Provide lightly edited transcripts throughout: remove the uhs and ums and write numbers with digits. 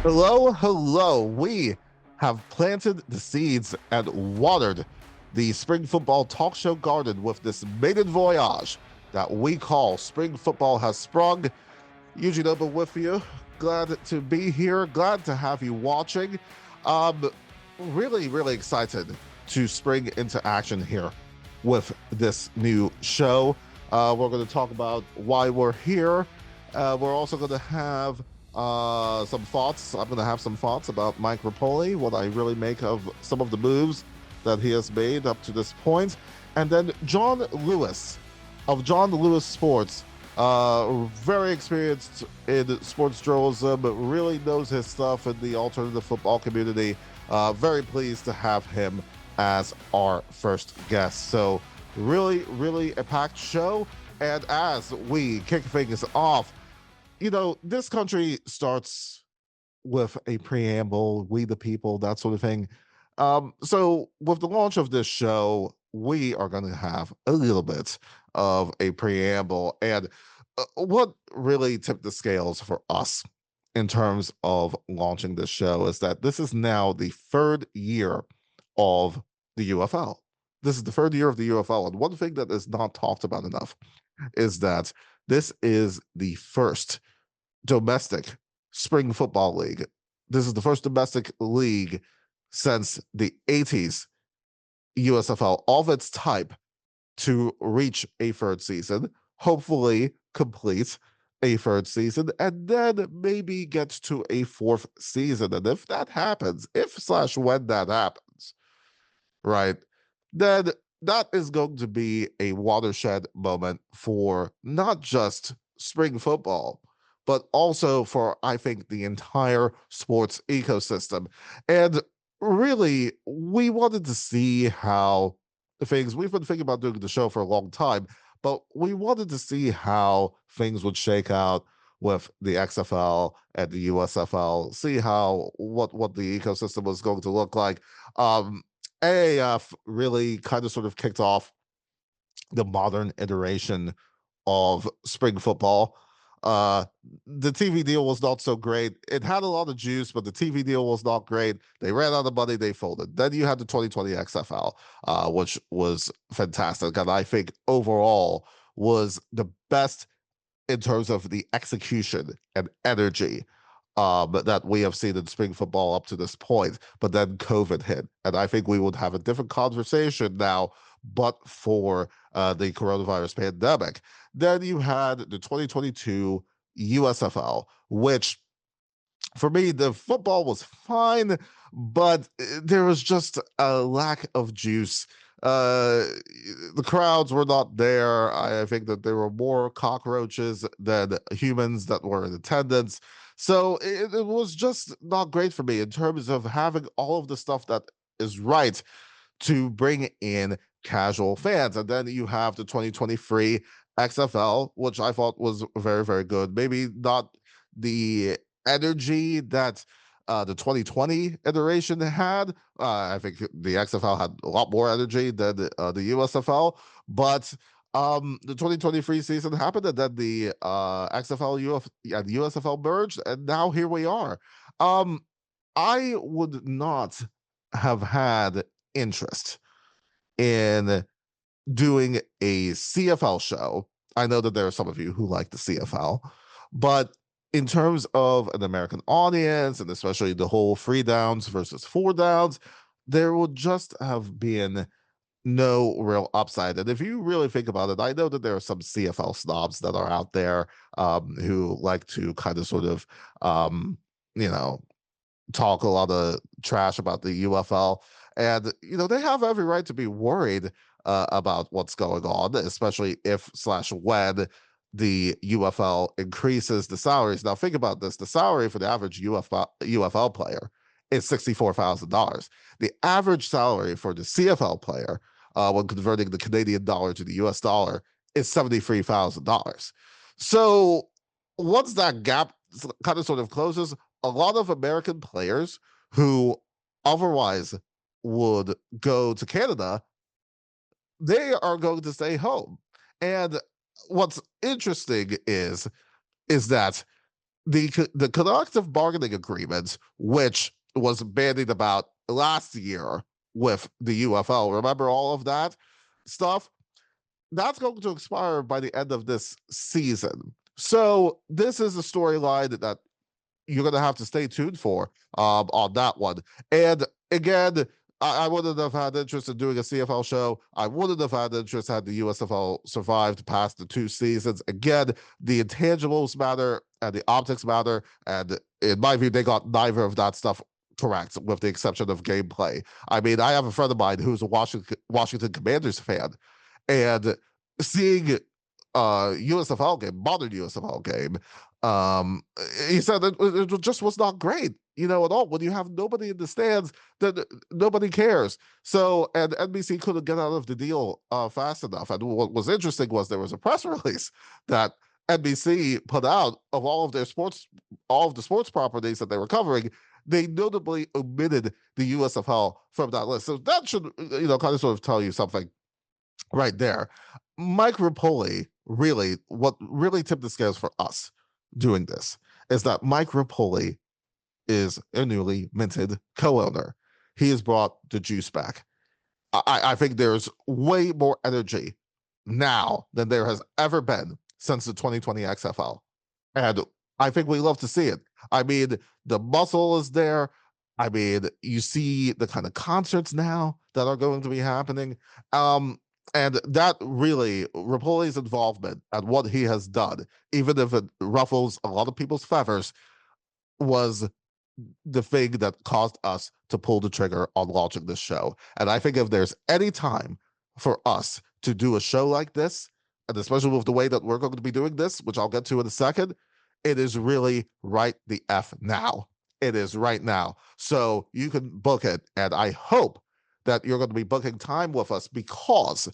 Hello, hello. We have planted the seeds and watered the spring football talk show garden with this maiden voyage that we call Spring Football Has Sprung. Eugene Oba with you. Glad to be here. Glad to have you watching. Um, really excited to spring into action here with this new show. We're going to talk about why we're here. We're also going to have some thoughts. I'm going to have some thoughts about Mike Rapoli, what I really make of some of the moves that he has made up to this point. And then John Lewis of John Lewis Sports, very experienced in sports journalism, but really knows his stuff in the alternative football community. Very pleased to have him as our first guest. So, really a packed show. And as we kick things off, this country starts with a preamble, we the people, that sort of thing. So with the launch of this show, we are going to have a little bit of a preamble. And what really tipped the scales for us in terms of launching this show is that this is now the third year of the UFL. This is the third year of the UFL. And one thing that is not talked about enough is that this is the first domestic spring football league. This is the first domestic league since the 80s USFL of its type to reach a third season, hopefully complete a third season, and then maybe get to a fourth season. And if that happens, if slash when that happens, right, then that is going to be a watershed moment for not just spring football, but also for, I think, the entire sports ecosystem. And really, we wanted to see how things, we've been thinking about doing the show for a long time, but we wanted to see how things would shake out with the XFL and the USFL, see how what the ecosystem was going to look like. AAF really kind of sort of kicked off the modern iteration of spring football. Uh, the TV deal was not so great. It had a lot of juice, but the TV deal was not great. They ran out of money, they folded. Then you had the 2020 XFL, which was fantastic. And I think overall was the best in terms of the execution and energy that we have seen in spring football up to this point. But then COVID hit, and I think we would have a different conversation now, but for the coronavirus pandemic. Then you had the 2022 USFL, which for me, the football was fine, but there was just a lack of juice. Uh, the crowds were not there. I think that there were more cockroaches than humans that were in attendance. So it was just not great for me in terms of having all of the stuff that is right to bring in casual fans. And then you have the 2023 XFL, which I thought was very good. Maybe not the energy that the 2020 iteration had. I think the XFL had a lot more energy than the USFL, but the 2023 season happened, and then the XFL and USFL merged, and now here we are. I would not have had interest in doing a CFL show. I know that there are some of you who like the CFL, but in terms of an American audience, and especially the whole 3 downs versus 4 downs, there would just have been no real upside. And if you really think about it, I know that there are some CFL snobs that are out there who like to kind of sort of, you know, talk a lot of trash about the UFL. And, they have every right to be worried about what's going on, especially if slash when the UFL increases the salaries. Now, think about this: the salary for the average UFL player is $64,000. The average salary for the CFL player, when converting the Canadian dollar to the US dollar, is $73,000. So, once that gap kind of sort of closes, a lot of American players who otherwise would go to Canada, they are going to stay home. And what's interesting is that the collective bargaining agreement, which was bandied about last year with the UFL. Remember all of that stuff? That's going to expire by the end of this season. So this is a storyline that you're going to have to stay tuned for on that one. And again, I wouldn't have had interest in doing a CFL show. I wouldn't have had interest had the USFL survived past the 2 seasons. Again, the intangibles matter and the optics matter. And in my view, they got neither of that stuff correct, with the exception of gameplay. I mean, I have a friend of mine who's a Washington Commanders fan, and seeing USFL game, modern USFL game, um, he said it just was not great, at all. When you have nobody in the stands, then nobody cares. So, and NBC couldn't get out of the deal fast enough. And what was interesting was there was a press release that NBC put out of all of the sports properties that they were covering. They notably omitted the USFL from that list. So that should, kind of sort of tell you something right there. Mike Rapoli, really, what really tipped the scales for us doing this is that Mike Rapoli is a newly minted co-owner. He has brought the juice back. I think there's way more energy now than there has ever been since the 2020 XFL. And I think we love to see it. I mean, the muscle is there. I mean, you see the kind of concerts now that are going to be happening. And that really, Rapoli's involvement and what he has done, even if it ruffles a lot of people's feathers, was the thing that caused us to pull the trigger on launching this show. And I think if there's any time for us to do a show like this, and especially with the way that we're going to be doing this, which I'll get to in a second, it is really right the F now. It is right now. So you can book it. And I hope that you're going to be booking time with us, because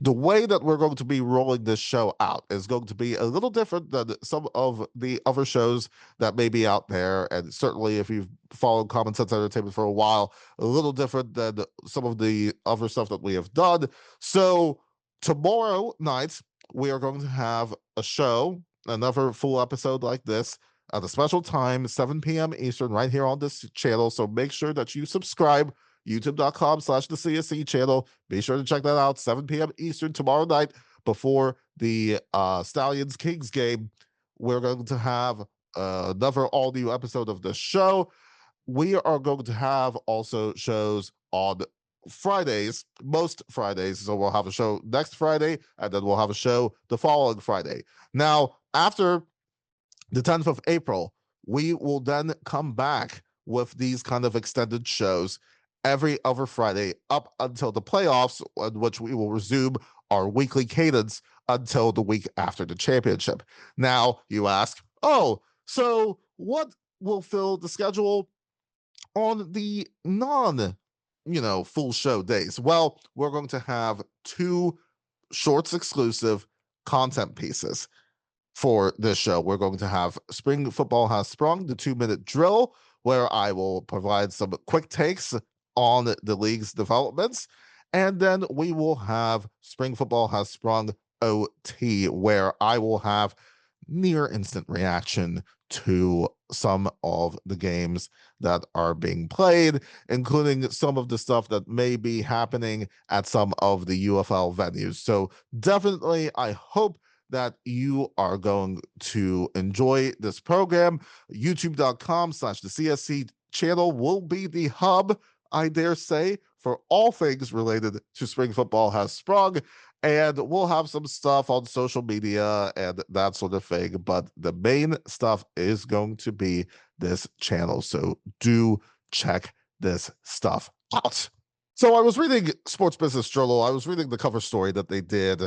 the way that we're going to be rolling this show out is going to be a little different than some of the other shows that may be out there. And certainly if you've followed Common Sense Entertainment for a while, a little different than some of the other stuff that we have done. So tomorrow night, we are going to have a show, another full episode like this, at a special time, 7 p.m. Eastern, right here on this channel. So make sure that you subscribe, youtube.com/the CSE channel. Be sure to check that out, 7 p.m. Eastern tomorrow night before the Stallions Kings game. We're going to have another all new episode of the show. We are going to have also shows on Fridays, most Fridays. So we'll have a show next Friday, and then we'll have a show the following Friday. Now, after the 10th of April, we will then come back with these kind of extended shows every other Friday up until the playoffs, in which we will resume our weekly cadence until the week after the championship. Now, you ask, oh, so what will fill the schedule on the full show days? Well, we're going to have 2 shorts exclusive content pieces for this show. We're going to have Spring Football Has Sprung, the 2-minute drill, where I will provide some quick takes on the league's developments. And then we will have Spring Football Has Sprung OT, where I will have near instant reaction to some of the games that are being played, including some of the stuff that may be happening at some of the UFL venues. So definitely, I hope that you are going to enjoy this program. YouTube.com/the CSC channel will be the hub, I dare say, for all things related to Spring Football Has Sprung. And we'll have some stuff on social media and that sort of thing. But the main stuff is going to be this channel. So do check this stuff out. So I was reading Sports Business Journal. I was reading the cover story that they did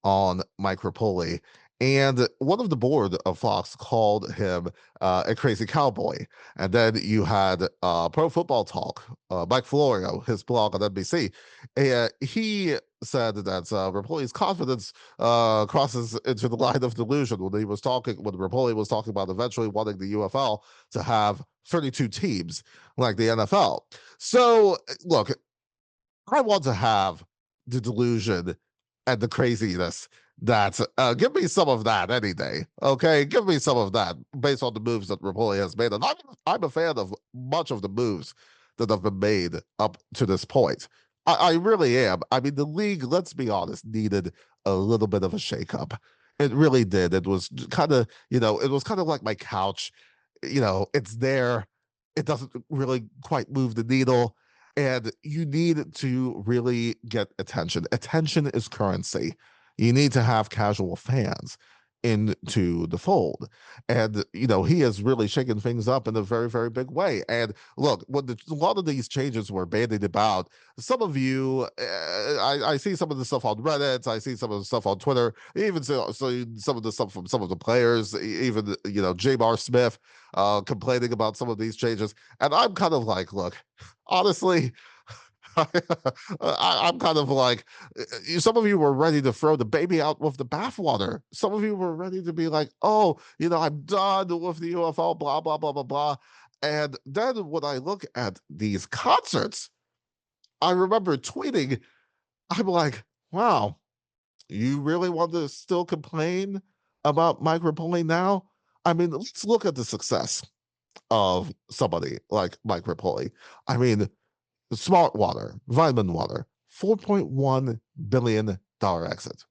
on Mike Rapoli, and one of the board of Fox called him a crazy cowboy. And then you had Pro Football Talk, Mike Florio, his blog on NBC. He said that Rapoli's confidence crosses into the line of delusion when Rapoli was talking about eventually wanting the UFL to have 32 teams like the NFL. So look, I want to have the delusion and the craziness that give me some of that any day. Okay, give me some of that based on the moves that Rapoli has made, and I'm a fan of much of the moves that have been made up to this point. I really am. I mean, the league, let's be honest, needed a little bit of a shakeup. It really did. It was kind of, it was kind of like my couch. It's there. It doesn't really quite move the needle. And you need to really get attention. Attention is currency. You need to have casual fans into the fold. And, he has really shaken things up in a very, very big way. And look, when a lot of these changes were bandied about, some of you, I see some of the stuff on Reddit, I see some of the stuff on Twitter, even so some of the stuff from some of the players, even, J.R. Smith complaining about some of these changes. And I'm kind of like, look, honestly, I'm kind of like, some of you were ready to throw the baby out with the bathwater. Some of you were ready to be like, oh, I'm done with the UFL, blah, blah, blah, blah, blah. And then when I look at these concerts, I remember tweeting, I'm like, wow, you really want to still complain about Mike Rapoli now? I mean, let's look at the success of somebody like Mike Rapoli. I mean, Smart Water, Vitamin Water, $4.1 billion exit.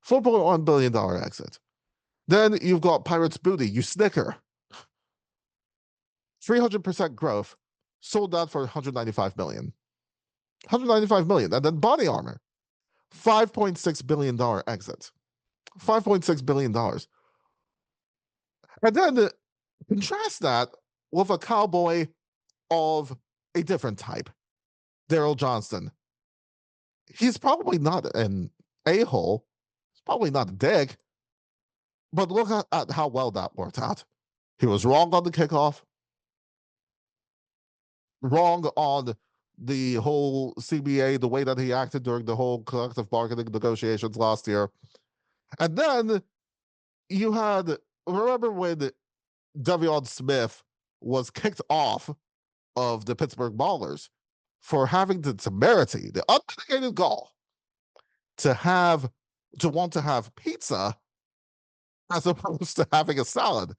$4.1 billion exit. Then you've got Pirates Booty, you snicker. 300% growth, sold that for $195 million. $195 million. And then Body Armor, $5.6 billion exit. $5.6 billion. And then contrast that with a cowboy of a different type, Daryl Johnston. He's probably not an a-hole. He's probably not a dick. But look at how well that worked out. He was wrong on the kickoff, wrong on the whole CBA, the way that he acted during the whole collective bargaining negotiations last year. And then you had, remember when De'Veon Smith was kicked off of the Pittsburgh Maulers for having the temerity, the unmitigated gall, to want to have pizza as opposed to having a salad.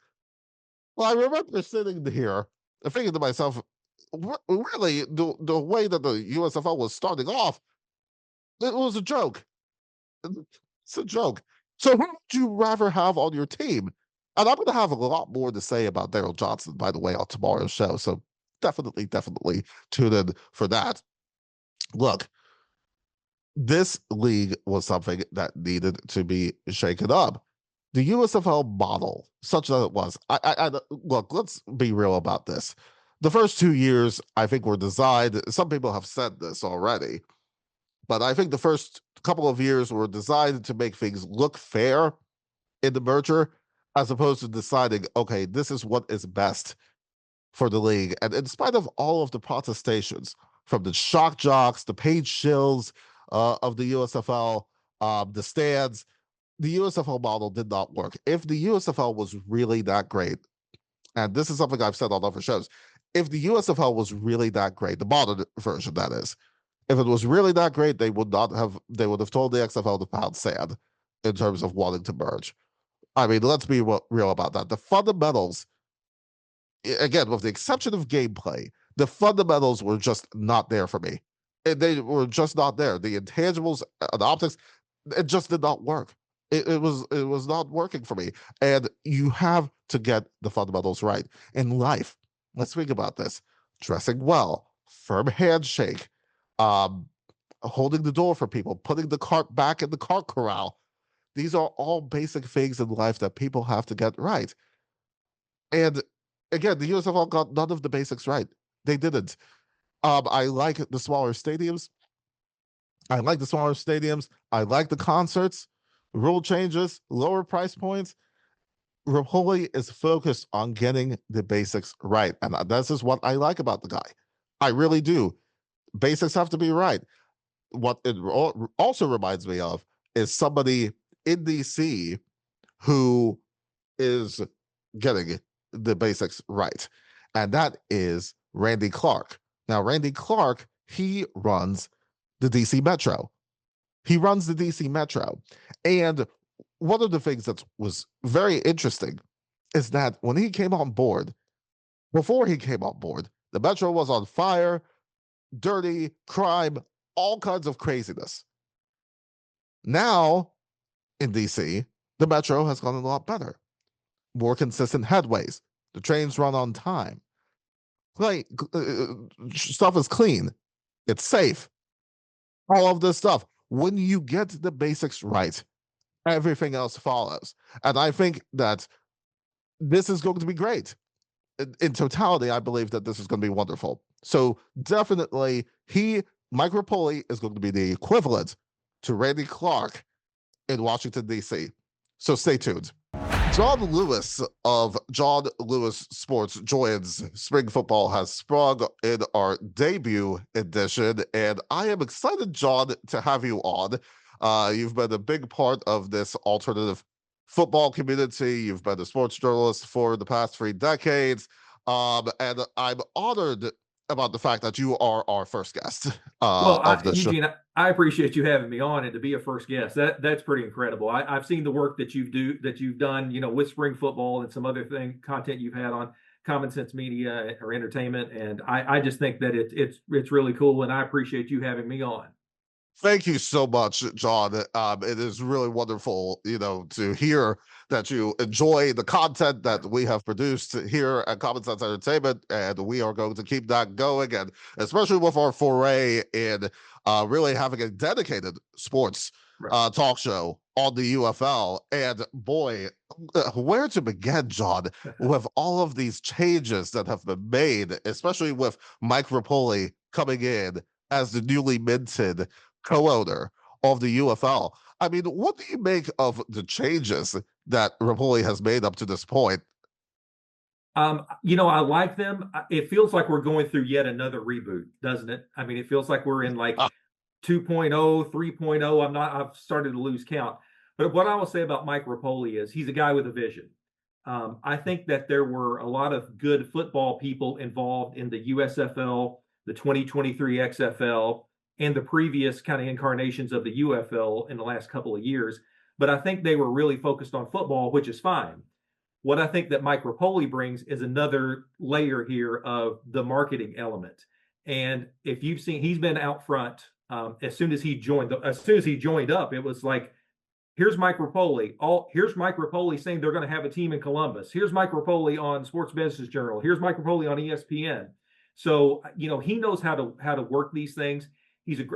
Well, I remember sitting here and thinking to myself, really, the way that the USFL was starting off, it was a joke. It's a joke. So who would you rather have on your team? And I'm going to have a lot more to say about Daryl Johnston, by the way, on tomorrow's show. So definitely tune in for that. Look, this league was something that needed to be shaken up. The USFL model, such that it was, look, let's be real about this. The first 2 years, I think, were designed. Some people have said this already, but I think the first couple of years were designed to make things look fair in the merger, as opposed to deciding, okay, this is what is best for the league. And in spite of all of the protestations from the shock jocks, the paid shills of the USFL, the stands, the USFL model did not work. If the USFL was really that great, and this is something I've said on other shows, if the USFL was really that great, the modern version that is, if it was really that great, they would have told the XFL to pound sand in terms of wanting to merge. I mean, let's be real about that. The fundamentals, again, with the exception of gameplay, the fundamentals were just not there for me. They were just not there. The intangibles, the optics, it just did not work. It was not working for me. And you have to get the fundamentals right in life. Let's think about this: dressing well, firm handshake, holding the door for people, putting the cart back in the cart corral. These are all basic things in life that people have to get right. And again, the USFL got none of the basics right. They didn't. I like the smaller stadiums. I like the concerts, rule changes, lower price points. Rapoli is focused on getting the basics right. And this is what I like about the guy. I really do. Basics have to be right. What it also reminds me of is somebody in DC who is getting the basics right. And that is Randy Clark. Now, Randy Clark, he runs the DC Metro. He runs the DC Metro. And one of the things that was very interesting is that when he came on board, before he came on board, the Metro was on fire, dirty, crime, all kinds of craziness. Now, in DC, the Metro has gotten a lot better. More consistent headways. The trains run on time. Stuff is clean. It's safe. All of this stuff. When you get the basics right, everything else follows. And I think that this is going to be great. In totality, I believe that this is going to be wonderful. So definitely, Mike Repole is going to be the equivalent to Randy Clark in Washington, D.C. So stay tuned. John Lewis of John Lewis Sports joins Spring Football has sprung in our debut edition, and I am excited, John, to have you on. You've been a big part of this alternative football community. You've been a sports journalist for the past 3 decades, and I'm honored about the fact that you are our first guest of the show. Eugene, I appreciate you having me on, and to be a first guest, that's pretty incredible. I've seen the work that you've done, with spring football and some other content you've had on Common Sense Media or Entertainment, and I just think that it's really cool, and I appreciate you having me on. Thank you so much, John. It is really wonderful, to hear that you enjoy the content that we have produced here at Common Sense Entertainment, and we are going to keep that going, and especially with our foray in really having a dedicated sports talk show on the UFL. And boy, where to begin, John, with all of these changes that have been made, especially with Mike Repole coming in as the newly minted co-owner of the UFL. I mean, what do you make of the changes that Repole has made up to this point? I like them. It feels like we're going through yet another reboot, doesn't it? I mean, it feels like we're in like 2.0, 3.0. I've started to lose count. But what I will say about Mike Repole is he's a guy with a vision. I think that there were a lot of good football people involved in the USFL, the 2023 XFL, and the previous kind of incarnations of the UFL in the last couple of years. But I think they were really focused on football, which is fine. What I think that Mike Repole brings is another layer here of the marketing element. And if you've seen, he's been out front as soon as he joined up, it was like, here's Mike Repole. Here's Mike Repole saying they're going to have a team in Columbus. Here's Mike Repole on Sports Business Journal. Here's Mike Repole on ESPN. So, he knows how to work these things.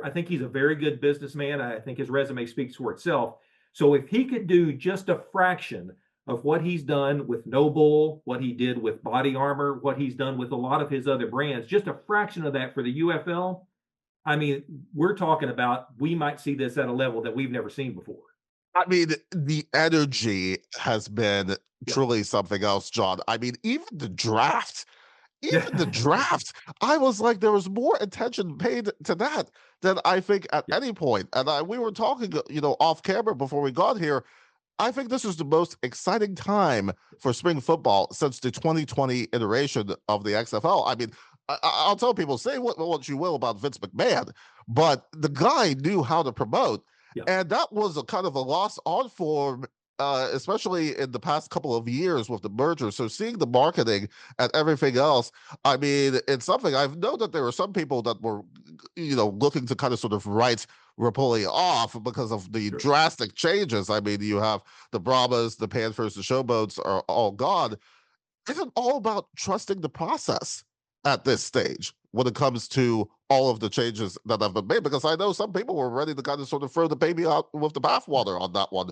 I think he's a very good businessman. I think his resume speaks for itself. So if he could do just a fraction of what he's done with Noble, what he did with Body Armor, what he's done with a lot of his other brands, just a fraction of that for the UFL, I mean, we're talking about, we might see this at a level that we've never seen before. I mean, the energy has been truly something else, John. I mean, even the draft, I was like, there was more attention paid to that than I think at any point. And we were talking, off camera before we got here. I think this is the most exciting time for spring football since the 2020 iteration of the XFL. I mean, I'll tell people, say what you will about Vince McMahon, but the guy knew how to promote. And that was a kind of a lost art form, especially in the past couple of years with the merger. So seeing the marketing and everything else, I mean, it's something. I know that there were some people that were, looking to kind of sort of write Repole off because of the drastic changes. I mean, you have the Brahmas, the Panthers, the Showboats are all gone. Is it all about trusting the process at this stage when it comes to all of the changes that have been made? Because I know some people were ready to kind of sort of throw the baby out with the bathwater on that one.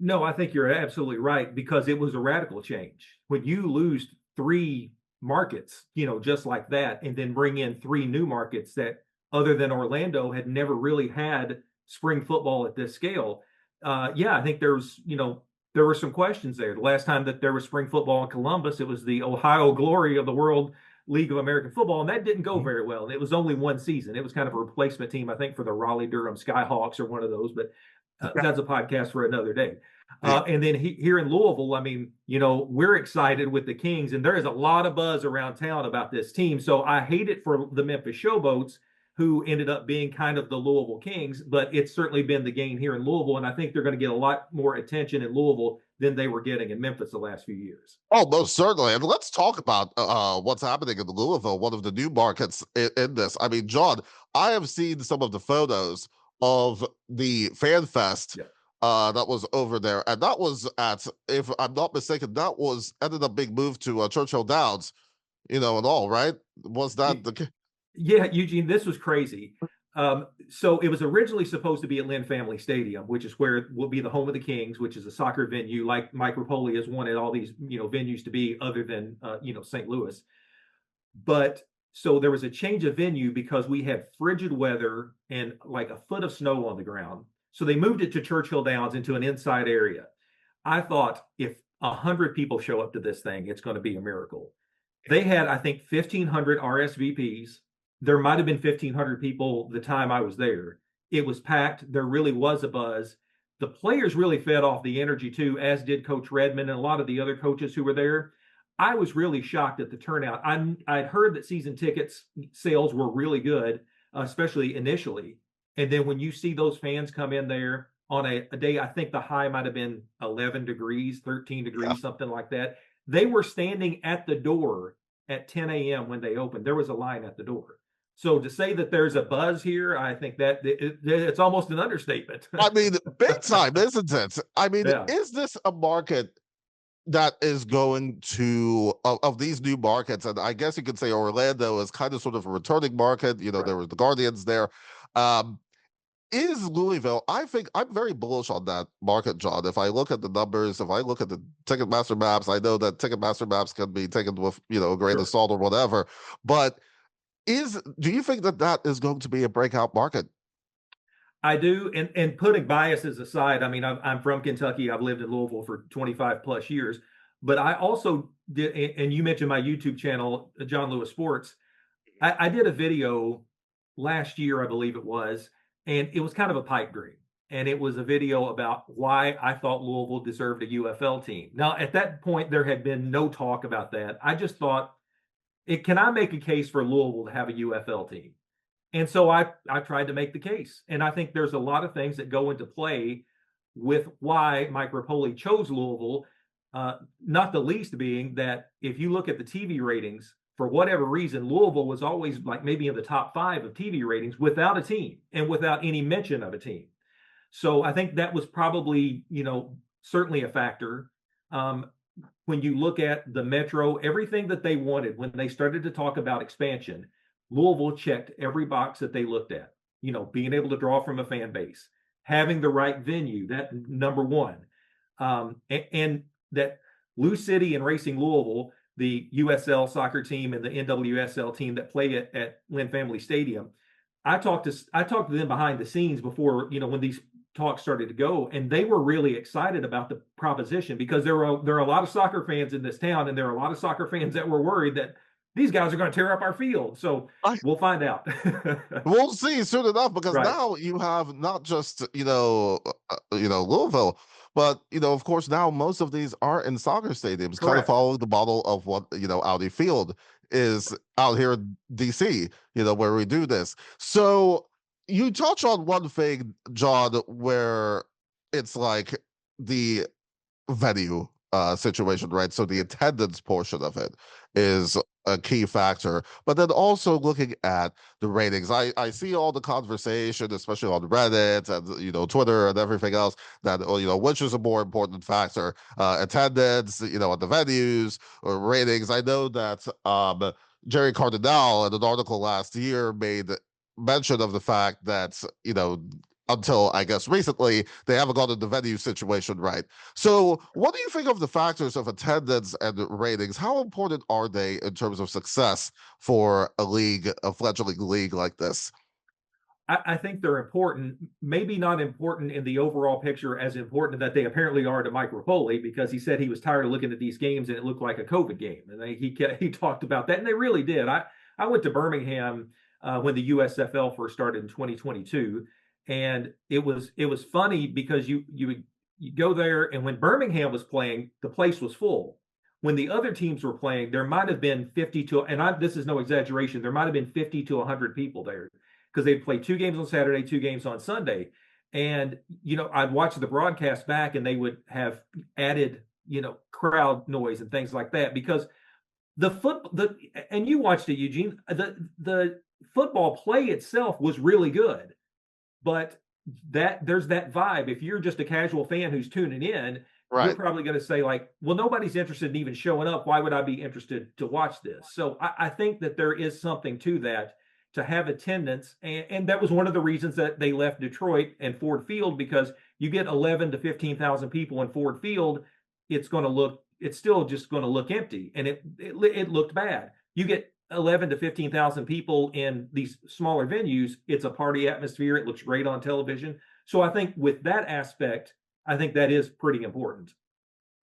No, I think you're absolutely right, because it was a radical change. When you lose 3 markets, just like that, and then bring in 3 new markets that, other than Orlando, had never really had spring football at this scale. I think there were some questions there. The last time that there was spring football in Columbus, it was the Ohio Glory of the World League of American Football, and that didn't go very well. It was only one season. It was kind of a replacement team, I think, for the Raleigh-Durham Skyhawks or one of those, but that's a podcast for another day. And then here in Louisville, I mean, we're excited with the Kings, and there is a lot of buzz around town about this team. So I hate it for the Memphis Showboats who ended up being kind of the Louisville Kings, but it's certainly been the gain here in Louisville. And I think they're going to get a lot more attention in Louisville than they were getting in Memphis the last few years. Oh, most certainly. And let's talk about what's happening in Louisville, one of the new markets in this. I mean, John, I have seen some of the photos of the Fan Fest Yeah. that was over there. And that was at, if I'm not mistaken, that was ended up being moved to Churchill Downs, and all, right? Was that the Yeah, Eugene, this was crazy. So it was originally supposed to be at Lynn Family Stadium, which is where it will be the home of the Kings, which is a soccer venue like Mike Rapoli has wanted all these, venues to be other than, St. Louis. But so there was a change of venue because we had frigid weather and like a foot of snow on the ground. So they moved it to Churchill Downs into an inside area. I thought if 100 people show up to this thing, it's going to be a miracle. They had, I think, 1,500 RSVPs. There might have been 1,500 people the time I was there. It was packed. There really was a buzz. The players really fed off the energy too, as did Coach Redmond and a lot of the other coaches who were there. I was really shocked at the turnout. I'd heard that season tickets sales were really good, especially initially. And then when you see those fans come in there on a day, I think the high might have been 11 degrees, 13 degrees, Yeah. something like that. They were standing at the door at 10 a.m. when they opened. There was a line at the door. So to say that there's a buzz here, I think that it's almost an understatement. I mean, big time, isn't it? I mean, Yeah. is this a market that is going to of these new markets? And I guess you could say Orlando is kind of sort of a returning market. Right. There was the Guardians there. Um, is Louisville? I think I'm very bullish on that market, John. If I look at the numbers, if I look at the Ticketmaster maps, I know that Ticketmaster maps can be taken with a grain Sure. of salt or whatever. But do you think that that is going to be a breakout market? I do, and putting biases aside, I mean, I'm from Kentucky. I've lived in Louisville for 25 plus years, but I also did, and you mentioned my YouTube channel, John Lewis Sports. I did a video last year, I believe it was, and it was kind of a pipe dream. And it was a video about why I thought Louisville deserved a UFL team. Now, at that point, there had been no talk about that. I just thought, can I make a case for Louisville to have a UFL team? And so I tried to make the case. And I think there's a lot of things that go into play with why Mike Rapoli chose Louisville, not the least being that if you look at the TV ratings, for whatever reason, Louisville was always like maybe in the top 5 of TV ratings without a team and without any mention of a team. So I think that was probably, certainly a factor. When you look at the Metro, everything that they wanted when they started to talk about expansion, Louisville checked every box that they looked at, being able to draw from a fan base, having the right venue, that number one. And that Lou City and Racing Louisville, the USL soccer team and the NWSL team that play at Lynn Family Stadium, I talked to them behind the scenes before, when these talks started to go, and they were really excited about the proposition because there are a lot of soccer fans in this town, and there are a lot of soccer fans that were worried that these guys are going to tear up our field. So we'll find out. We'll see soon enough, because Right. now you have not just Louisville, but of course now most of these are in soccer stadiums, kind of Correct. following the model of what Audi Field is out here in DC, where we do this. So you touch on one thing, John, where it's like the venue situation, right? So the attendance portion of it is a key factor, but then also looking at the ratings. I see all the conversation, especially on Reddit and Twitter and everything else, that which is a more important factor, attendance, at the venues or ratings. I know that Jerry Cardinal in an article last year made mention of the fact that until I guess recently, they haven't gotten the venue situation right. So what do you think of the factors of attendance and ratings? How important are they in terms of success for a fledgling league like this? I think they're important, maybe not important in the overall picture as important that they apparently are to Mike Rapoli, because he said he was tired of looking at these games and it looked like a COVID game. And he talked about that, and they really did. I went to Birmingham when the USFL first started in 2022. And it was funny because you go there, and when Birmingham was playing, the place was full. When the other teams were playing, there might have been 50 to, and this is no exaggeration, there might have been 50 to 100 people there. because they'd play 2 games on Saturday, 2 games on Sunday. And, I'd watch the broadcast back and they would have added, crowd noise and things like that because and you watched it, Eugene, the football play itself was really good, but there's that vibe. If you're just a casual fan who's tuning in, you're probably going to say like, well, nobody's interested in even showing up. Why would I be interested to watch this? So I think that there is something to that, to have attendance. And that was one of the reasons that they left Detroit and Ford Field, because you get 11 to 15,000 people in Ford Field. It's still just going to look empty. And it looked bad. You get 11 to 15,000 people in these smaller venues. It's a party atmosphere. It looks great on television. So I think with that aspect, I think that is pretty important.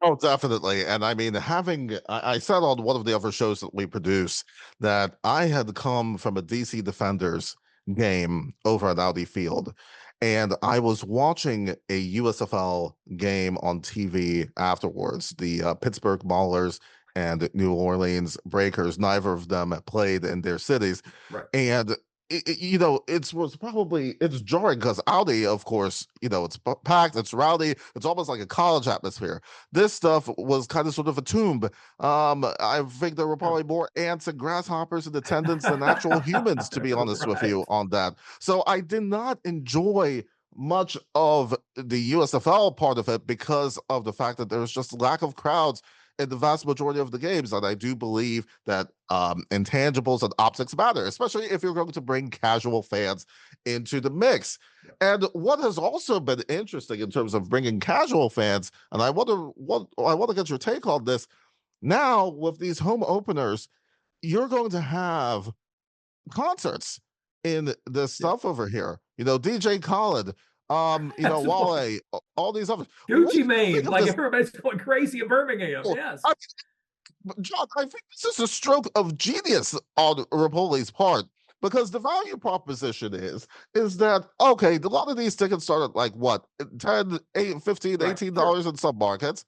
Oh, definitely. And I mean, I said on one of the other shows that we produce that I had come from a DC Defenders game over at Audi Field, and I was watching a USFL game on TV afterwards. The Pittsburgh Maulers and New Orleans Breakers, neither of them played in their cities. Right. And it's jarring because Audi, of course, it's packed, it's rowdy, it's almost like a college atmosphere. This stuff was kind of sort of a tomb. I think there were probably more ants and grasshoppers in attendance than actual humans, to be honest with you on that. So I did not enjoy much of the USFL part of it because of the fact that there was just lack of crowds in the vast majority of the games. And I do believe that intangibles and optics matter, especially if you're going to bring casual fans into the mix. And what has also been interesting in terms of bringing casual fans, and I want to get your take on this. Now, with these home openers, you're going to have concerts in this stuff over here. DJ Khaled, Wale, all these others. Gucci Mane, like everybody's going crazy in Birmingham. Yes. John, I think this is a stroke of genius on Ripoli's part, because the value proposition is that, okay, a lot of these tickets start at like what, 10, 8, 15, $18 in some markets,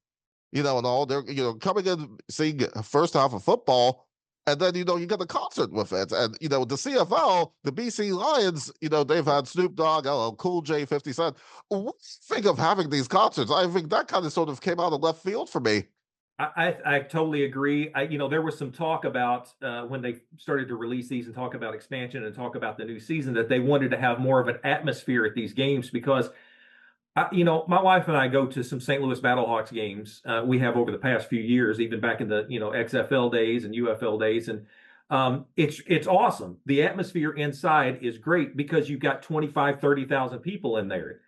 and all. They're, coming in, seeing first half of football, and then, you get the concert with it. And, the CFL, the BC Lions, they've had Snoop Dogg, LL Cool J, 50 Cent. What do you think of having these concerts? I think that kind of sort of came out of left field for me. I totally agree. There was some talk about when they started to release these and talk about expansion and talk about the new season, that they wanted to have more of an atmosphere at these games because my wife and I go to some St. Louis Battlehawks games. We have over the past few years, even back in the XFL days and UFL days, and it's awesome. The atmosphere inside is great because you've got 25, 30,000 people in there.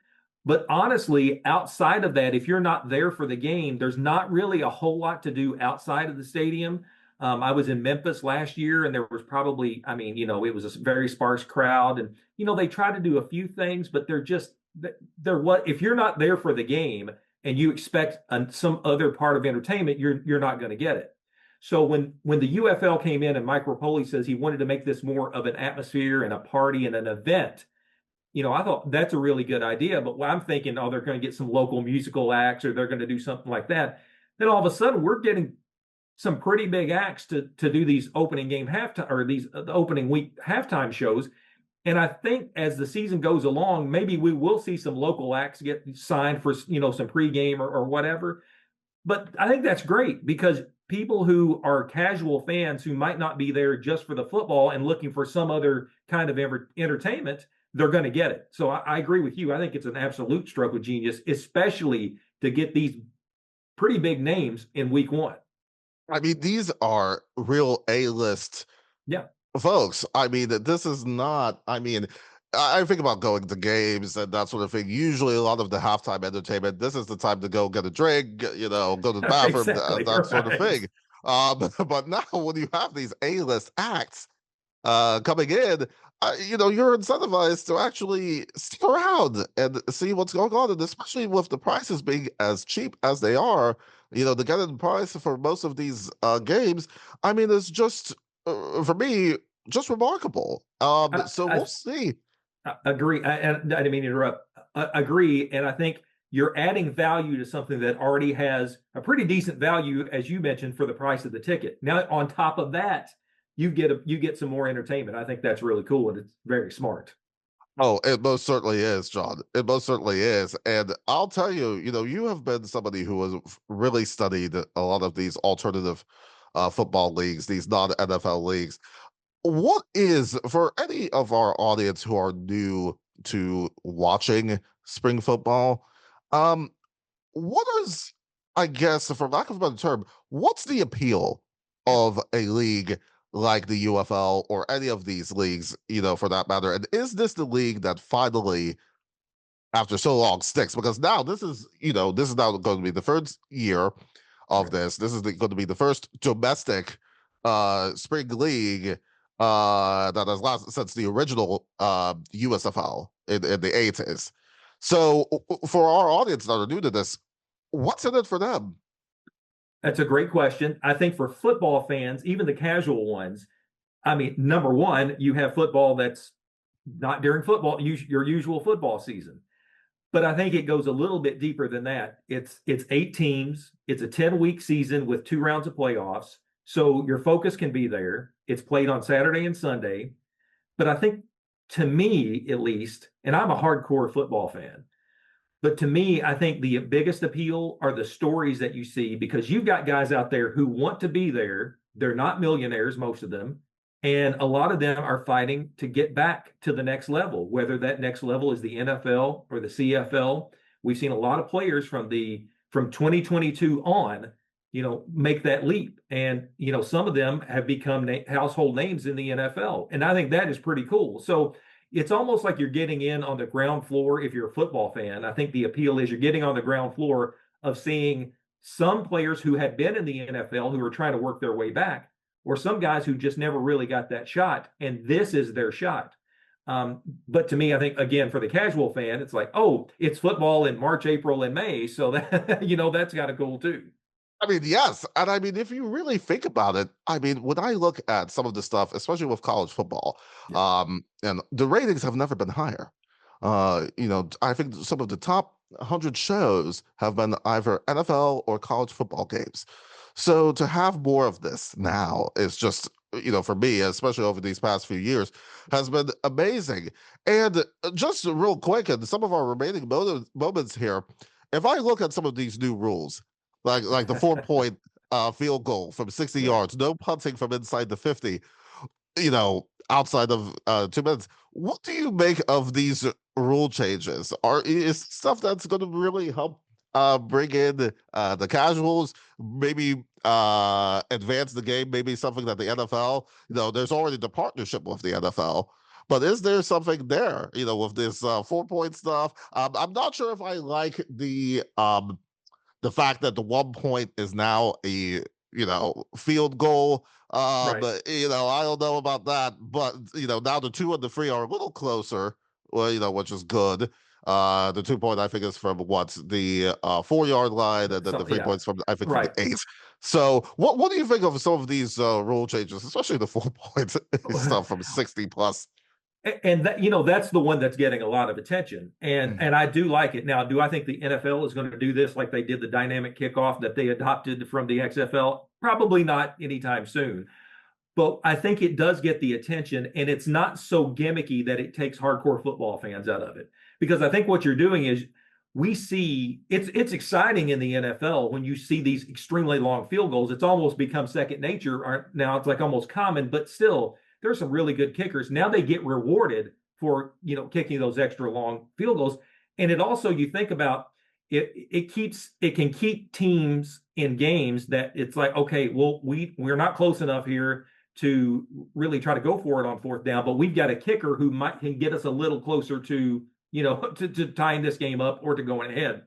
But honestly, outside of that, if you're not there for the game, there's not really a whole lot to do outside of the stadium. I was in Memphis last year, and there was probably, it was a very sparse crowd, and they try to do a few things, but if you're not there for the game and you expect some other part of entertainment, you're not going to get it. So when the UFL came in and Mike Repole says he wanted to make this more of an atmosphere and a party and an event, I thought that's a really good idea. But I'm thinking, they're going to get some local musical acts or they're going to do something like that. Then all of a sudden, we're getting some pretty big acts to do these opening game halftime, or these the opening week halftime shows. And I think as the season goes along, maybe we will see some local acts get signed for some pregame or whatever. But I think that's great because people who are casual fans who might not be there just for the football and looking for some other kind of entertainment, they're going to get it. So I agree with you. I think it's an absolute stroke of genius, especially to get these pretty big names in week one. These are real A-list folks. This is not, I think about going to games and that sort of thing. Usually a lot of the halftime entertainment, this is the time to go get a drink, go to the bathroom, that sort of thing. But now when you have these A-list acts coming in, you're incentivized to actually stick around and see what's going on. And especially with the prices being as cheap as they are, the get-in price for most of these games, it's just, for me, just remarkable. So we'll see. Agree. I didn't mean to interrupt. Agree. And I think you're adding value to something that already has a pretty decent value, as you mentioned, for the price of the ticket. Now, on top of that, you get some more entertainment. I think that's really cool, and it's very smart. Oh, it most certainly is, John. It most certainly is. And I'll tell you, you have been somebody who has really studied a lot of these alternative football leagues, these non-NFL leagues. What is, for any of our audience who are new to watching spring football, um, what is, I guess, for lack of a better term, what's the appeal of a league like the UFL or any of these leagues, for that matter? And is this the league that finally, after so long, sticks? Because now this is now going to be the first year of Right. this. This is going to be the first domestic spring league that has lasted since the original USFL in the 80s. So for our audience that are new to this, what's in it for them? That's a great question. I think for football fans, even the casual ones, I mean, number one, you have football that's not during football, your usual football season. But I think it goes a little bit deeper than that. It's 8 teams. It's a 10-week season with 2 rounds of playoffs. So your focus can be there. It's played on Saturday and Sunday. But I think, to me at least, and I'm a hardcore football fan, but to me, I think the biggest appeal are the stories that you see, because you've got guys out there who want to be there. They're not millionaires, most of them. And a lot of them are fighting to get back to the next level, whether that next level is the NFL or the CFL. We've seen a lot of players from 2022 on, make that leap. And, some of them have become household names in the NFL. And I think that is pretty cool. So it's almost like you're getting in on the ground floor if you're a football fan. I think the appeal is you're getting on the ground floor of seeing some players who had been in the NFL who are trying to work their way back, or some guys who just never really got that shot, and this is their shot. But to me, I think, again, for the casual fan, it's like, oh, it's football in March, April, and May, so that that's got to go too. I mean, yes. And I mean, if you really think about it, I mean, when I look at some of the stuff, especially with college football, Yeah. and the ratings have never been higher. I think some of the top 100 shows have been either NFL or college football games. So to have more of this now is just, for me, especially over these past few years, has been amazing. And just real quick, and some of our remaining moments here, if I look at some of these new rules, like the 4 point field goal from 60 Yeah. yards, no punting from inside the 50, outside of 2 minutes. What do you make of these rule changes? Is stuff that's going to really help bring in the casuals, maybe advance the game, maybe something that the NFL, there's already the partnership with the NFL. But is there something there, with this 4 point stuff? I'm not sure if I like the fact that the 1 point is now a field goal. Right. But I don't know about that. But now the 2 and the 3 are a little closer. Well, which is good. The 2 point I think is from what, the 4 yard line, and then the So, three yeah. points from, I think, from the Right. 8. So what do you think of some of these rule changes, especially the 4 points stuff from 60 plus? And that, that's the one that's getting a lot of attention, and Mm. and I do like it. Now, do I think the NFL is going to do this like they did the dynamic kickoff that they adopted from the XFL? Probably not anytime soon. But I think it does get the attention, and it's not so gimmicky that it takes hardcore football fans out of it. Because I think what you're doing is, we see it's exciting in the NFL when you see these extremely long field goals. It's almost become second nature. Now it's like almost common, but still, there's some really good kickers. Now they get rewarded for kicking those extra long field goals. And it also, you think about it, it can keep teams in games that it's like, okay, well, we're not close enough here to really try to go for it on fourth down, but we've got a kicker who can get us a little closer to to tying this game up or to going ahead.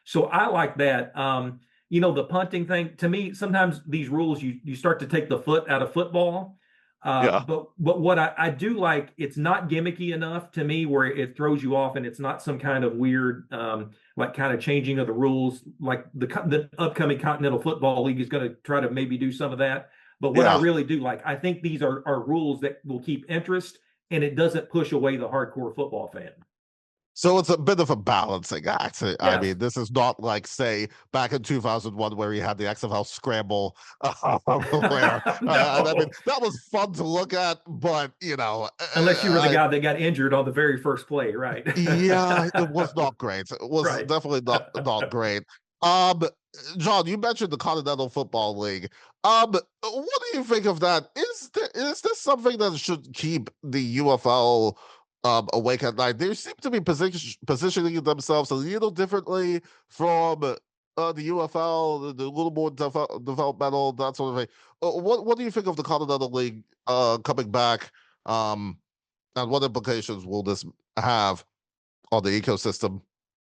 So I like that. The punting thing, to me, sometimes these rules, you start to take the foot out of football. Yeah. But what I do like, it's not gimmicky enough to me where it throws you off, and it's not some kind of weird like kind of changing of the rules, like the upcoming Continental Football League is going to try to maybe do some of that. But what I Yeah. really do like, I think these are rules that will keep interest, and it doesn't push away the hardcore football fan. So it's a bit of a balancing act. I Yes. mean, this is not like, say, back in 2001 where he had the XFL scramble, where and I mean No. that was fun to look at, but Unless you were the guy that got injured on the very first play, right? yeah, it was not great. It was Right. definitely not great. Um, John, you mentioned the Continental Football League. What do you think of that? Is this something that should keep the UFL awake at night? They seem to be positioning themselves a little differently from the UFL, the little more developmental, that sort of thing. What do you think of the Continental League coming back? Um, and what implications will this have on the ecosystem?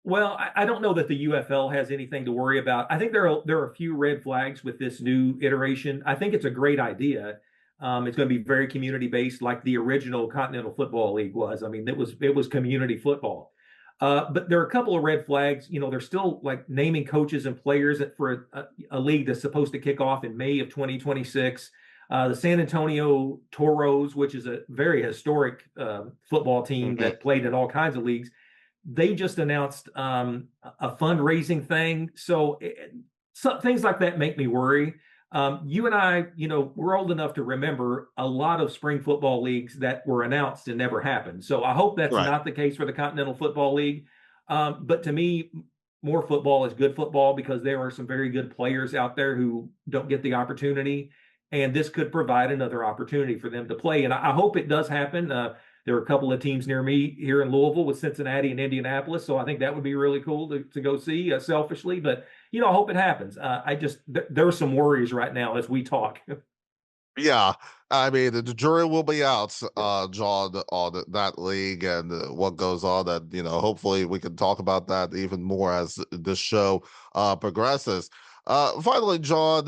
Well, I don't know that the UFL has anything to worry about. I think there are a few red flags with this new iteration. I think it's a great idea. It's going to be very community based, like the original Continental Football League was. I mean, it was community football. But there are a couple of red flags. They're still like naming coaches and players for a league that's supposed to kick off in May of 2026. The San Antonio Toros, which is a very historic football team Mhm. that played in all kinds of leagues, they just announced a fundraising thing. So things like that make me worry. You and I, we're old enough to remember a lot of spring football leagues that were announced and never happened. So I hope that's Right. not the case for the Continental Football League. But to me, more football is good football because there are some very good players out there who don't get the opportunity. And this could provide another opportunity for them to play. And I hope it does happen. There are a couple of teams near me here in Louisville with Cincinnati and Indianapolis. So I think that would be really cool to go see selfishly. But, I hope it happens. There are some worries right now as we talk. Yeah. I mean, the jury will be out, Yeah. John, on that league and what goes on. And, hopefully we can talk about that even more as this show progresses. Finally, John,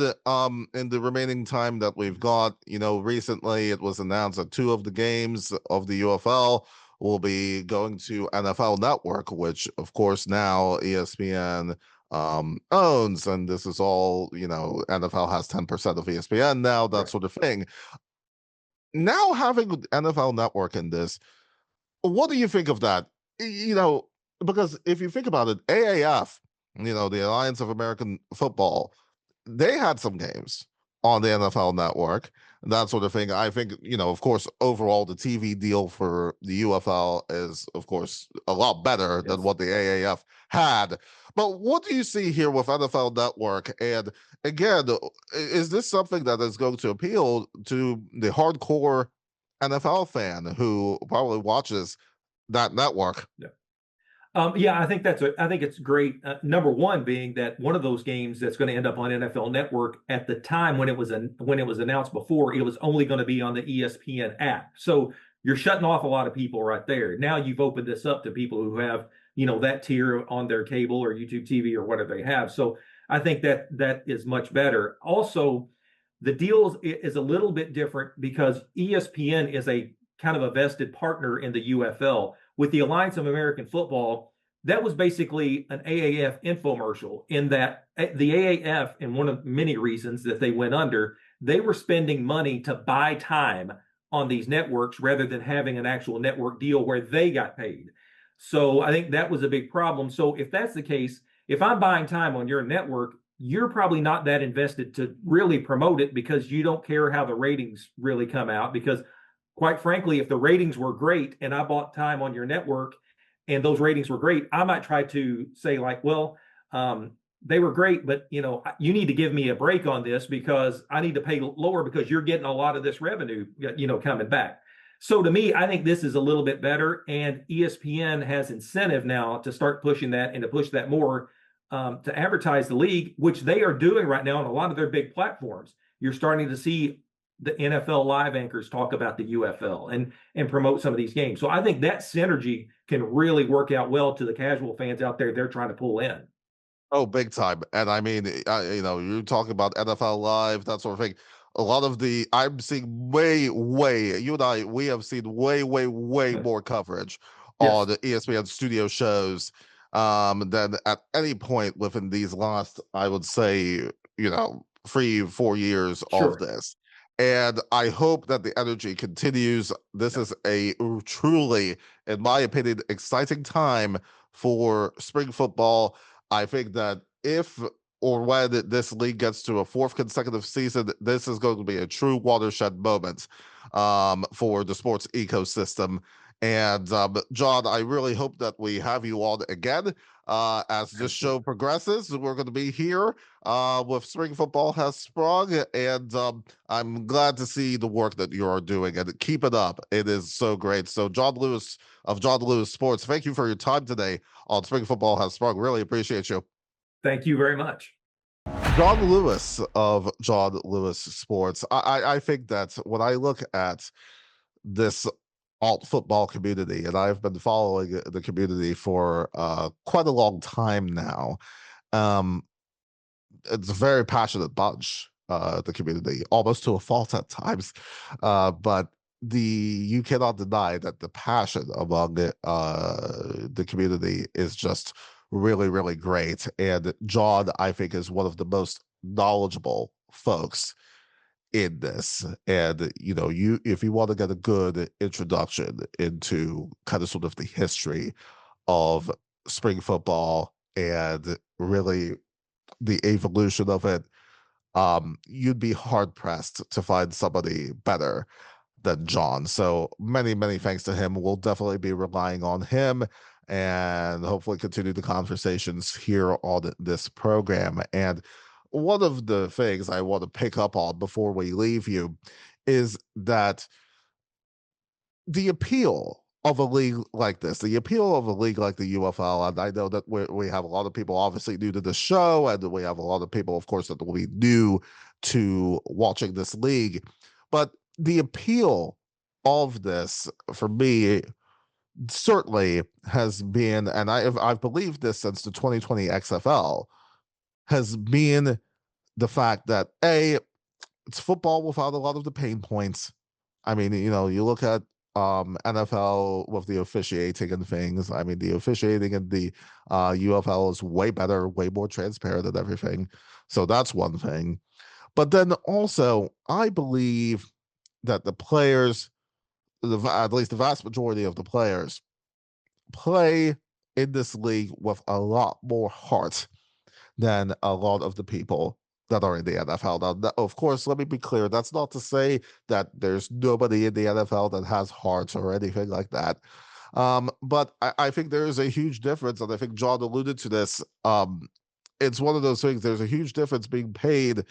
in the remaining time that we've got, recently it was announced that two of the games of the UFL will be going to NFL Network, which, of course, now ESPN owns, and this is all, NFL has 10% of ESPN now, that Right. sort of thing. Now having NFL Network in this, what do you think of that? Because if you think about it, AAF, the Alliance of American Football, they had some games on the NFL Network, that sort of thing. I think, of course, overall, the TV deal for the UFL is, of course, a lot better than Yes. what the AAF had. But what do you see here with NFL Network? And again, is this something that is going to appeal to the hardcore NFL fan who probably watches that network? Yeah. Yeah, I think it's great. Number one being that one of those games that's going to end up on NFL Network at the time when it was announced before, it was only going to be on the ESPN app. So you're shutting off a lot of people right there. Now you've opened this up to people who have, that tier on their cable or YouTube TV or whatever they have. So I think that is much better. Also, the deal is a little bit different because ESPN is a kind of a vested partner in the UFL with the Alliance of American Football. That was basically an AAF infomercial in that the AAF, and one of many reasons that they went under, they were spending money to buy time on these networks rather than having an actual network deal where they got paid. So I think that was a big problem. So if that's the case, if I'm buying time on your network, you're probably not that invested to really promote it because you don't care how the ratings really come out. Because quite frankly, if the ratings were great and I bought time on your network and those ratings were great, I might try to say like, well, they were great, but you need to give me a break on this because I need to pay lower because you're getting a lot of this revenue, coming back. So to me, I think this is a little bit better, and ESPN has incentive now to start pushing that and to push that more to advertise the league, which they are doing right now on a lot of their big platforms. You're starting to see the NFL live anchors talk about the UFL and promote some of these games. So I think that synergy can really work out well to the casual fans out there they're trying to pull in. Oh, big time. And I mean, you're talking about NFL Live, that sort of thing. A lot of I'm seeing you and I, we have seen way more coverage on Yes, the ESPN studio shows than at any point within these last, I would say, 3, 4 years of sure. this. And I hope that the energy continues. This is a truly, in my opinion, exciting time for spring football. I think that if or when this league gets to a fourth consecutive season, this is going to be a true watershed moment for the sports ecosystem. And John, I really hope that we have you on again as this show progresses. We're going to be here with Spring Football Has Sprung, and I'm glad to see the work that you are doing, and keep it up. It is so great. So, John Lewis of John Lewis Sports, thank you for your time today on Spring Football Has Sprung. Really appreciate you. Thank you very much. John Lewis of John Lewis Sports. I think that when I look at this alt football community, and I've been following the community for quite a long time now, um, it's a very passionate bunch, the community, almost to a fault at times. But you cannot deny that the passion among the community is just really, really great. And John, I think, is one of the most knowledgeable folks in this. And if you want to get a good introduction into kind of sort of the history of spring football and really the evolution of it, you'd be hard pressed to find somebody better than John. So many, many thanks to him. We'll definitely be relying on him and hopefully continue the conversations here on this program. And one of the things I want to pick up on before we leave you is that the appeal of a league like this, the appeal of a league like the UFL, and I know that we have a lot of people obviously new to the show, and we have a lot of people, of course, that will be new to watching this league. But the appeal of this, for me, certainly has been, and I've believed this since the 2020 XFL, has been the fact that it's football without a lot of the pain points. I mean, you look at NFL with the officiating and things. I mean, the officiating in the UFL is way better, way more transparent and everything. So that's one thing. But then also, I believe that the players, at least the vast majority of the players, play in this league with a lot more heart than a lot of the people that are in the NFL. Now, of course, let me be clear. That's not to say that there's nobody in the NFL that has hearts or anything like that. But I think there is a huge difference, and I think John alluded to this. It's one of those things. There's a huge difference being paid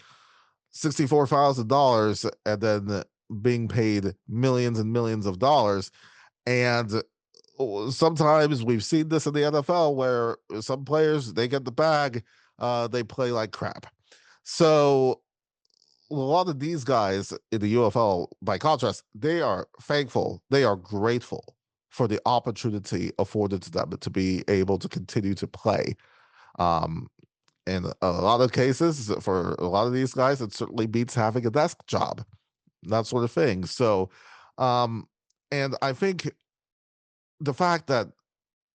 $64,000 and then being paid millions and millions of dollars. And sometimes we've seen this in the NFL where some players, they get the bag, they play like crap. So a lot of these guys in the UFL, by contrast, they are thankful, they are grateful for the opportunity afforded to them to be able to continue to play. In a lot of cases, for a lot of these guys, it certainly beats having a desk job, that sort of thing. So, and I think the fact that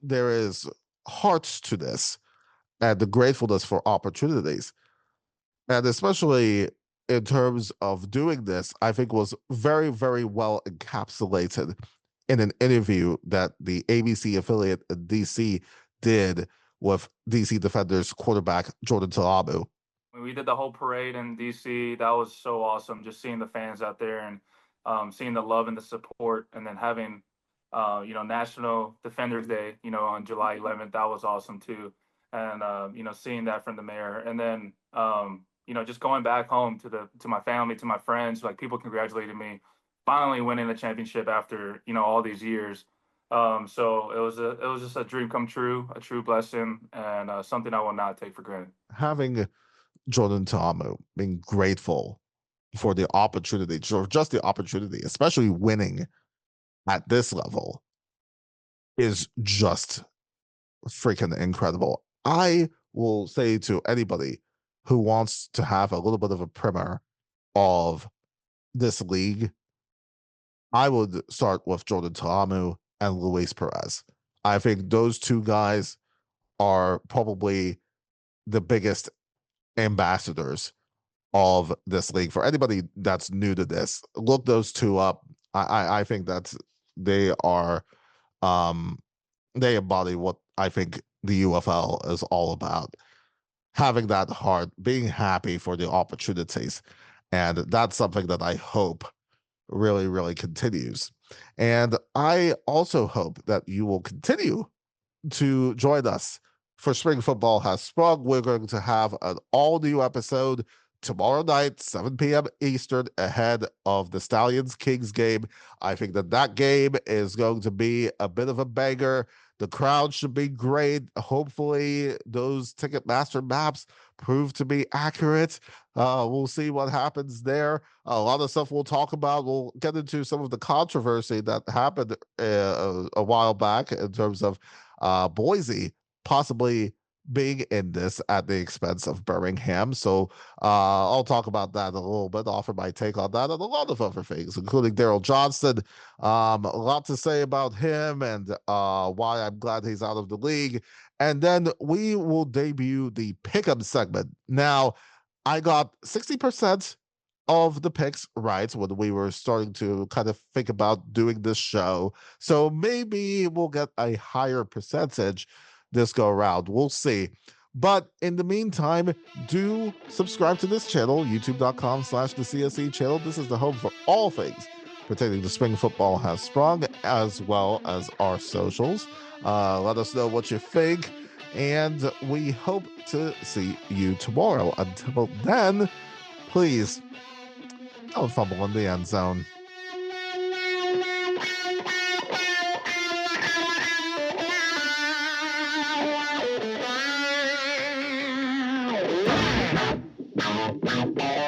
there is heart to this and the gratefulness for opportunities, and especially in terms of doing this, I think was very, very well encapsulated in an interview that the ABC affiliate in DC did with DC Defenders quarterback Jordan Ta'amu. We did the whole parade in DC. That was so awesome. Just seeing the fans out there and seeing the love and the support, and then having National Defenders Day, on July 11th. That was awesome too. And seeing that from the mayor, and then just going back home to my family, to my friends, like people congratulated me finally winning the championship after all these years. So it was just a dream come true, a true blessing, and something I will not take for granted. Having Jordan Ta'amu being grateful for the opportunity, or just the opportunity, especially winning at this level, is just freaking incredible. I will say to anybody who wants to have a little bit of a primer of this league, I would start with Jordan Ta'amu and Luis Perez. I think those two guys are probably the biggest ambassadors of this league. For anybody that's new to this, look those two up. I think that they are they embody what I think the UFL is all about. Having that heart, being happy for the opportunities. And that's something that I hope really, really continues. And I also hope that you will continue to join us for Spring Football Has Sprung. We're going to have an all new episode tomorrow night, 7 p.m. Eastern, ahead of the Stallions Kings game. I think that that game is going to be a bit of a banger. The crowd should be great. Hopefully, those Ticketmaster maps prove to be accurate. We'll see what happens there. A lot of stuff we'll talk about. We'll get into some of the controversy that happened a while back in terms of Boise possibly being in this at the expense of Birmingham. So I'll talk about that a little bit, offer my take on that, and a lot of other things, including Daryl Johnston. A lot to say about him and why I'm glad he's out of the league. And then we will debut the Pick'em segment. Now, I got 60% of the picks right when we were starting to kind of think about doing this show. So maybe we'll get a higher percentage this go around. We'll see. But in the meantime, do subscribe to this channel, youtube.com/the CSE channel. This is the home for all things pertaining to Spring Football Has Sprung, as well as our socials. Let us know what you think, and we hope to see you tomorrow. Until then, please don't fumble in the end zone.